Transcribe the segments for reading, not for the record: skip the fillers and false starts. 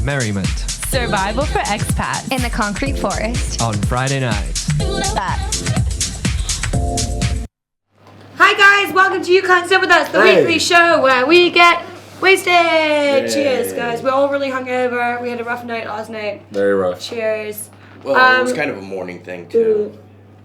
merriment. Survival for expats. In the concrete forest. On Friday nights. Hi guys, welcome to You Can't Sit With Us, the weekly show where we get wasted. Yay. Cheers guys, we're all really hungover. We had a rough night last night. Very rough. Cheers. Well, it was kind of a morning thing too.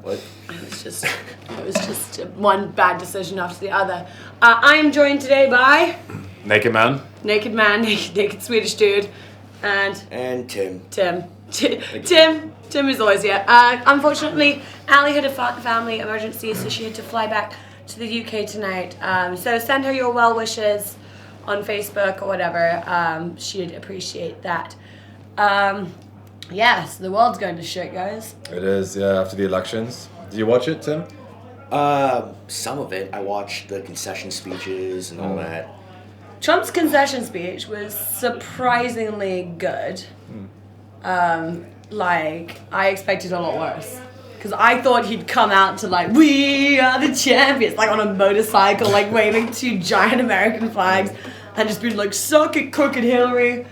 What? It was just one bad decision after the other. I am joined today by Naked man, naked Swedish dude, and Tim. Tim is always here. Unfortunately, Ali had a family emergency, so she had to fly back to the UK tonight. So send her your well wishes on Facebook or whatever. She'd appreciate that. Yes, the world's going to shit, guys. It is, yeah, after the elections. Did you watch it, Tim? Some of it. I watched the concession speeches and all that. Trump's concession speech was surprisingly good. I expected a lot worse. Because I thought he'd come out to we are the champions, on a motorcycle, waving two giant American flags and just being suck it, crooked Hillary.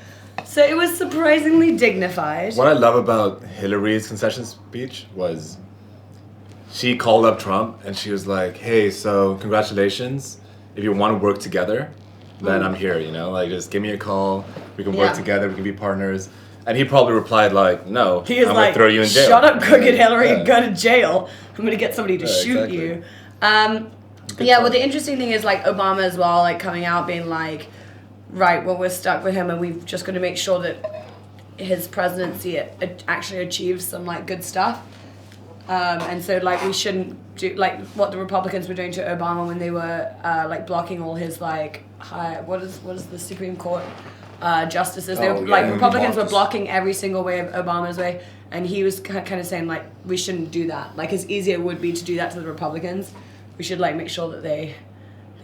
So it was surprisingly dignified. What I love about Hillary's concession speech was she called up Trump and she was like, hey, so congratulations. If you want to work together, then I'm here, just give me a call. We can work together. We can be partners. And he probably replied no, he is I'm going to throw you in jail. Shut up, crooked Hillary, go to jail. I'm going to get somebody to shoot you. Well, the interesting thing is Obama as well, coming out being right, well, we're stuck with him and we've just got to make sure that his presidency actually achieves some good stuff. And so we shouldn't do what the Republicans were doing to Obama when they were blocking all his high, what is the Supreme Court justices. They were, Republicans were blocking every single way of Obama's way, and he was kind of saying we shouldn't do that. As easy it would be to do that to the Republicans, we should make sure that they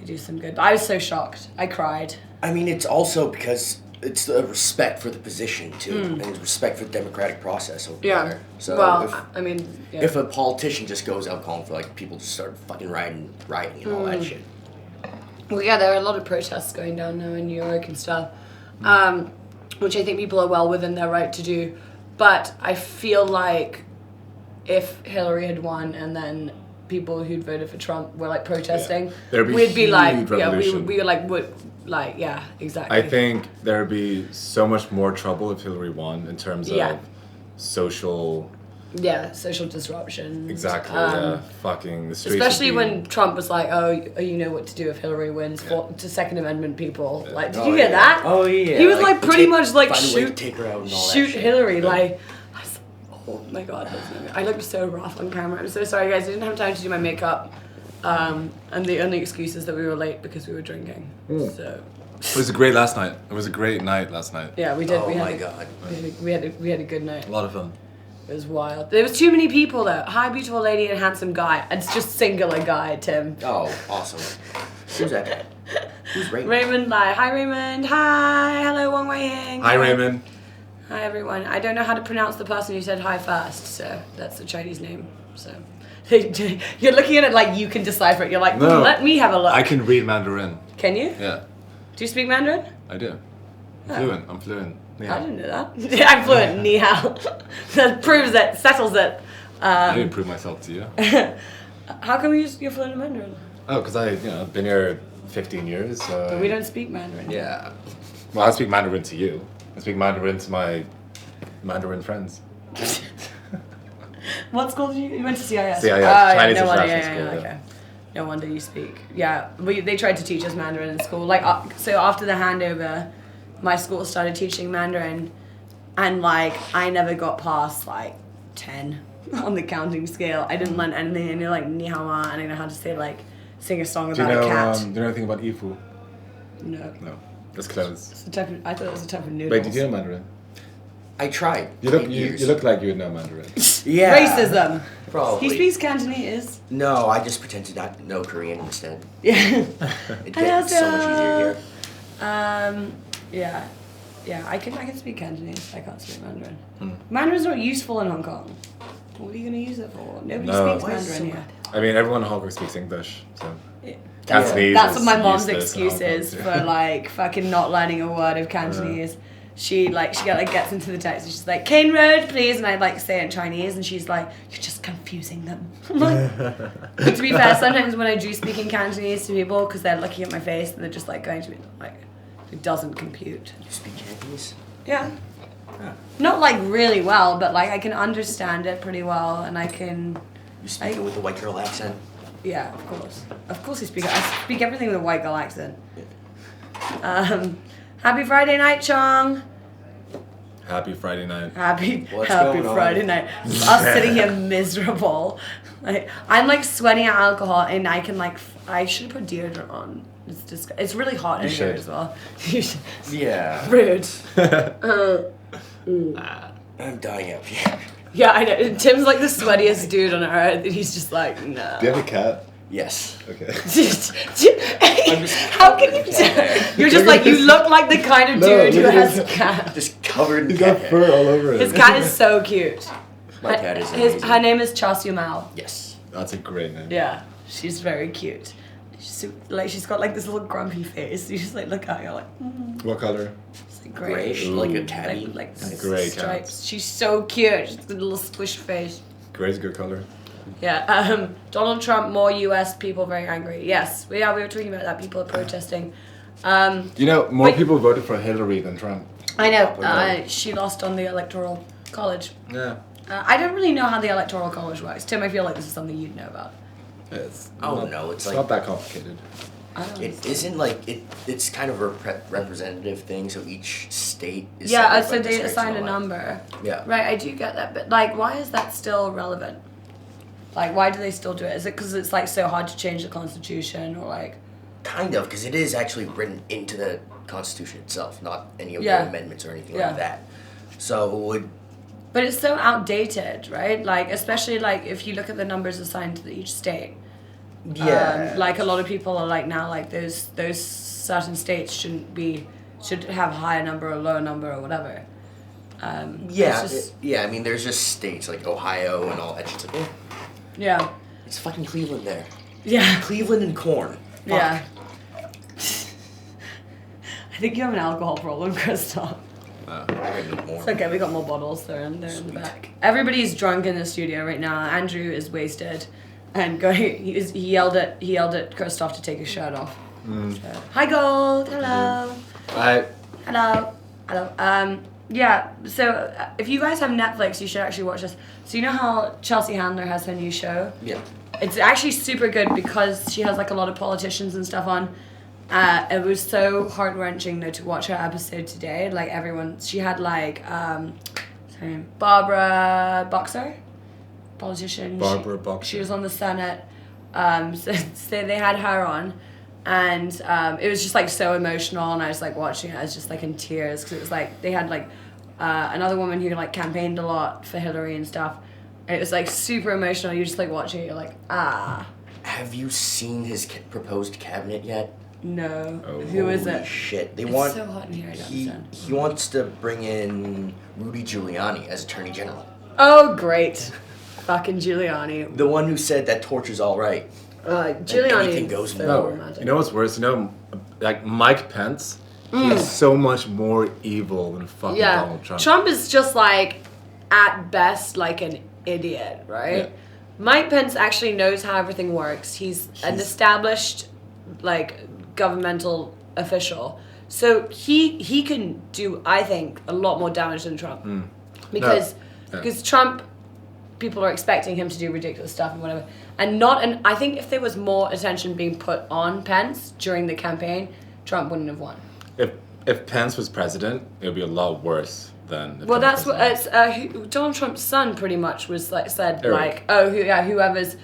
do some good. But I was so shocked. I cried. I mean, it's also because it's the respect for the position too, and respect for the democratic process over there. So if a politician just goes out calling for people to start fucking rioting and all that shit. Well, there are a lot of protests going down now in New York and stuff, which I think people are well within their right to do. But I feel if Hillary had won and then people who'd voted for Trump were protesting, we'd be exactly. I think there would be so much more trouble if Hillary won in terms of social disruption. Exactly. Fucking the streets. Especially when Trump was you know what to do if Hillary wins to Second Amendment people. Did you hear that? Oh yeah. He was pretty much take her out and all shoot that Hillary. Oh my god, I looked so rough on camera. I'm so sorry guys, I didn't have time to do my makeup. And the only excuse is that we were late because we were drinking. So it was a great night last night. Yeah, we did. Oh my god. We had a good night. A lot of fun. It was wild. There was too many people though. Hi, beautiful lady and handsome guy. It's just singular guy, Tim. Oh, awesome. Who's that? Who's Raymond? Raymond, hi Raymond. Hi, hello Wong Wei Hing. Hi Raymond. Hi everyone. I don't know how to pronounce the person who said hi first, so that's the Chinese name. So you're looking at it you can decipher it. You're no, let me have a look. I can read Mandarin. Can you? Yeah. Do you speak Mandarin? I do. I'm fluent. I didn't know that. I'm fluent. Ni hao. That settles it. I didn't prove myself to you. How come you're fluent in Mandarin? Oh, because I've been here 15 years. So but we don't speak Mandarin. Yeah. Well, I speak Mandarin to you. I speak Mandarin to my Mandarin friends. What school did you went to? CIS. CIS, Chinese International School. Okay. No wonder you speak. Yeah, they tried to teach us Mandarin in school. So after the handover, my school started teaching Mandarin, and I never got past 10 on the counting scale. I didn't learn anything. I knew ni hao ma, and I know how to say sing a song about a cat. Do you know anything about Ifu? No. It's close. I thought it was a type of noodles. Wait, did you know Mandarin? I tried. You look like you would know Mandarin. Yeah. Racism. Probably. He speaks Cantonese. No, I just pretend to not know Korean instead. Yeah. It gets so much easier here. Yeah. I can speak Cantonese. I can't speak Mandarin. Mandarin's not useful in Hong Kong. What are you going to use it for? Nobody speaks Mandarin here. I mean, everyone in Hong Kong speaks English, so. Yeah. Cantonese. That's what my mom's excuse is for fucking not learning a word of Cantonese. she gets into the text and she's like, Cane Road, please, and I like say it in Chinese, and she's like, you're just confusing them. I'm like, but to be fair, sometimes when I do speak in Cantonese to people, because they're looking at my face and they're just like going to me like, it doesn't compute. You speak Cantonese? Yeah. Not like really well, but like I can understand it pretty well, and I can. You speak it with the white girl accent? Yeah, of course. Of course I speak everything with a white girl accent. Happy Friday night, Chong. Happy Friday night. Happy Friday night. Us sitting here miserable. Like I'm like sweating out alcohol, and I can like I should put deodorant on. It's really hot in here as well. Yeah. Rude. I'm dying up here. Yeah, I know. Tim's like the sweatiest dude on earth, and he's just like, no. Do you have a cat? Yes. Okay. How can you tell? You're just like, you look like the kind of dude who has a cat. Just covered in He's got fur all over it. His cat is so cute. My cat is amazing. Her name is Chasu Mao. Yes. That's a great name. Yeah, she's very cute. She's got like this little grumpy face. You just like look at her, you're like, What color? It's like grayish. Like a tabby. Like gray stripes. She's so cute. She's got a little squished face. Gray's a good color. Yeah. Donald Trump, more U.S. people very angry. Yes. We were talking about that. People are protesting. More people voted for Hillary than Trump. I know. She lost on the Electoral College. Yeah. I don't really know how the Electoral College works. Tim, I feel like this is something you'd know about. It's it's like not that complicated. It isn't like it's kind of a representative thing, so each state is so they assign a number. Yeah. Right, I do get that, but like, why is that still relevant? Like, why do they still do it? Is it because it's like so hard to change the Constitution, or like? Kind of, because it is actually written into the Constitution itself, not any of the amendments or anything like that. So it would. But it's so outdated, right? Like, especially like if you look at the numbers assigned to each state. Yeah. Like a lot of people are like now like those certain states should have a higher number or lower number or whatever. I mean, there's just states like Ohio and all that. It's like, yeah. It's fucking Cleveland there. Yeah. Cleveland and corn. Fuck. Yeah. I think you have an alcohol problem, Christoph. It's okay, we got more bottles there in the back. Everybody's drunk in the studio right now. Andrew is wasted, and he yelled at Christoph to take his shirt off. So, hi Gold, hello. Hi. Hello. Yeah. So if you guys have Netflix, you should actually watch this. So you know how Chelsea Handler has her new show? Yeah. It's actually super good because she has like a lot of politicians and stuff on. It was so heart-wrenching though to watch her episode today. Like she had like Barbara Boxer, politician. Barbara Boxer. She was on the Senate. So they had her on, and it was just like so emotional. And I was like watching it, I was just like in tears because it was like they had like another woman who like campaigned a lot for Hillary and stuff. And it was like super emotional. You're just like watching it, you're like Have you seen his proposed cabinet yet? No. Oh, who is it? Shit. It's so hot in here. He wants to bring in Rudy Giuliani as Attorney General. Oh, great. Fucking Giuliani. The one who said that torture's all right. Giuliani. Anything goes in You know what's worse? Like Mike Pence, he's so much more evil than fucking Donald Trump. Trump is just like, at best, like an idiot, right? Yeah. Mike Pence actually knows how everything works. He's an established, like, governmental official. So he can do, I think, a lot more damage than Trump. Because Trump, people are expecting him to do ridiculous stuff and whatever. And I think if there was more attention being put on Pence during the campaign, Trump wouldn't have won. If Pence was president, it would be a lot worse than. Well, that's what Donald Trump's son pretty much was like said Eric. whoever's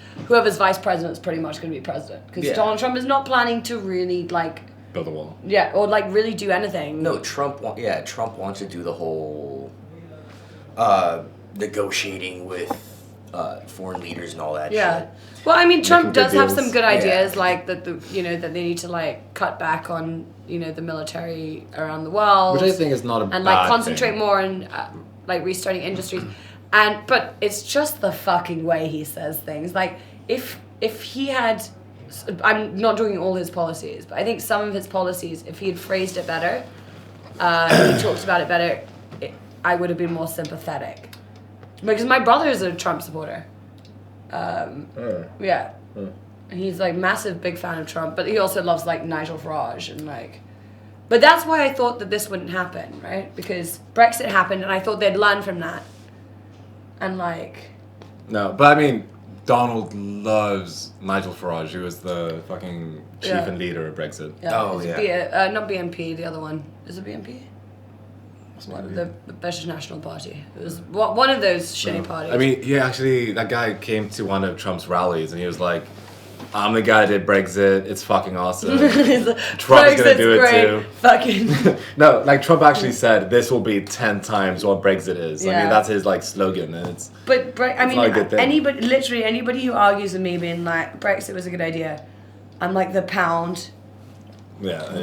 vice president is pretty much going to be president because Donald Trump is not planning to really like build a wall. Yeah, or like really do anything. No, Trump wants to do the whole negotiating with foreign leaders and all that shit. Well, I mean, Trump does have some good ideas, like that that they need to like cut back on the military around the world, which I think is not a bad and like concentrate thing. more on like restarting industries, but it's just the fucking way he says things. Like if he had, I'm not doing all his policies, but I think some of his policies, if he had phrased it better, he talked about it better, I would have been more sympathetic. Because my brother is a Trump supporter. Yeah. He's like massive big fan of Trump, but he also loves like Nigel Farage and like. But that's why I thought that this wouldn't happen, right? Because Brexit happened, and I thought they'd learn from that. And like. No, but I mean, Donald loves Nigel Farage, who was the fucking chief and leader of Brexit. Yeah. Not BNP, the other one. Is it BNP? The British National Party. It was one of those shitty parties. I mean, that guy came to one of Trump's rallies and he was like, I'm the guy that did Brexit, it's fucking awesome. Trump's gonna do it too. Fucking. No, like Trump actually said, this will be 10 times what Brexit is. I mean, that's his like slogan. And it's anybody who argues with me being like, Brexit was a good idea, I'm like, the pound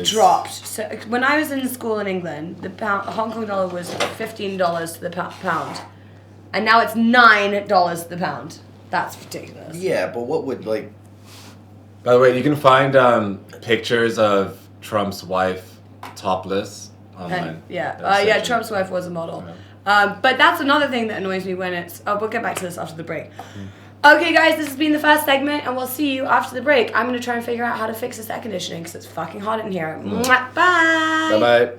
dropped. So when I was in school in England, the Hong Kong dollar was $15 to the pound, and now it's $9 to the pound. That's ridiculous. Yeah, but what would like? By the way, you can find pictures of Trump's wife topless online. And, Trump's wife was a model. Yeah. But that's another thing that annoys me when it's. Oh, we'll get back to this after the break. Okay, guys, this has been the first segment, and we'll see you after the break. I'm going to try and figure out how to fix this air conditioning because it's fucking hot in here. Bye! Bye-bye!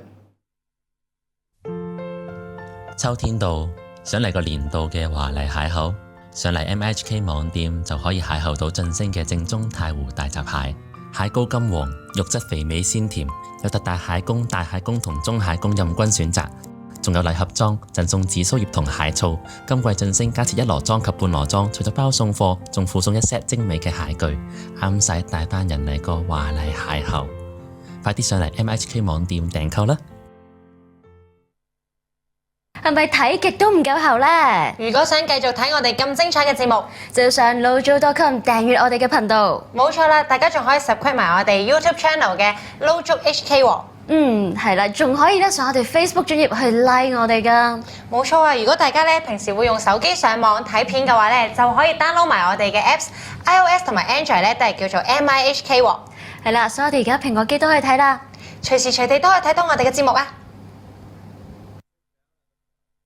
秋天到，想嚟個年度嘅華麗邂逅，上嚟 MIHK 網店就可以邂逅到晉升嘅正宗太湖大閘蟹，蟹膏金黃，肉質肥美鮮甜，有特大蟹公、大蟹公同中蟹公任君選擇。仲有禮盒裝贈送紫蘇葉同蟹醋，今季晉升加設一籮裝及半籮裝，除咗包送貨，仲附送一 set 精美嘅蟹具，啱晒大班人嚟個華麗邂逅。快啲上嚟 MIHK 網店訂購啦！係咪睇極都唔夠喉呢？如果想繼續睇我哋咁精彩嘅節目，就要上 lojo.com 訂閱我哋嘅頻道。冇錯啦，大家仲可以 subscribe 埋我哋 YouTube channel 嘅 Lojo HK 喎。係啦，仲可以咧上我哋 Facebook 專頁去 like 我哋噶。冇錯啊！如果大家咧平時會用手機上網睇片嘅話咧，就可以 download 埋我哋嘅 apps，iOS 同埋 Android 咧都係叫做 MIHK 喎。係啦，所以我哋而家蘋果機都可以睇啦，隨時隨地都可以睇到我哋嘅節目啊！